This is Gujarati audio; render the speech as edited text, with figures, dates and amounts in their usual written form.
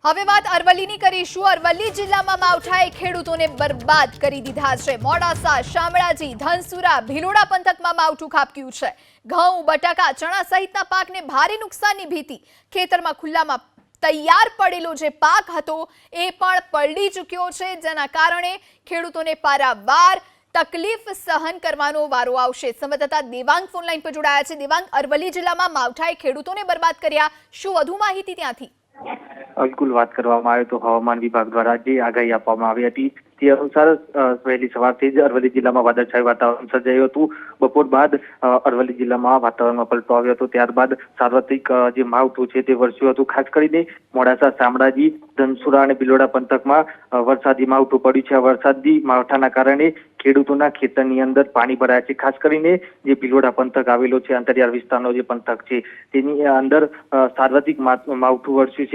હવે વાત અરવલ્લીની કરીશું। અરવલ્લી જિલ્લામાં માવઠાએ ખેડૂતોને બરબાદ કરી દીધા છે। મોડાસા, શામળાજી, ધનસુરા, ભિલોડા પંથકમાં માવઠું ખાબક્યું છે। ઘઉં, બટાકા, ચણા સહિતના પાકને ભારે નુકસાનની ભીતિ। ખેતરમાં ખુલ્લામાં તૈયાર પડેલો જે પાક હતો એ પણ પલળી ચૂક્યો છે, જેના કારણે ખેડૂતોને પારાવાર તકલીફ સહન કરવાનો વારો આવશે। સંવાદદાતા દેવાંગ ફોનલાઈન પર જોડાયા છે। દેવાંગ, અરવલ્લી જિલ્લામાં માવઠાએ ખેડૂતોને બરબાદ કર્યા, શું વધુ માહિતી ત્યાંથી? બિલકુલ વાત કરવામાં આવે તો હવામાન વિભાગ દ્વારા જે આગાહી આપવામાં આવી હતી તે અનુસાર વહેલી સવારથી જ અરવલ્લી જિલ્લામાં વાદળછાયું વાતાવરણ સર્જાયું હતું। બપોર બાદ અરવલ્લી જિલ્લામાં વાતાવરણમાં પલટો આવ્યો હતો। ત્યારબાદ સાર્વત્રિક જે માવઠું છે તે વરસ્યું હતું। ખાસ કરીને મોડાસા, શામળાજી, ધનસુરા અને ભિલોડા પંથકમાં વરસાદી માવઠું પડ્યું છે। આ વરસાદી માવઠાના કારણે ખેડૂતોના ખેતરની અંદર પાણી ભરાયા છે। ખાસ કરીને જે ભિલોડા પંથક આવેલો છે, અંતરિયાળ વિસ્તારનો જે પંથક છે તેની અંદર સાર્વત્રિક માવઠું વરસ્યું છે।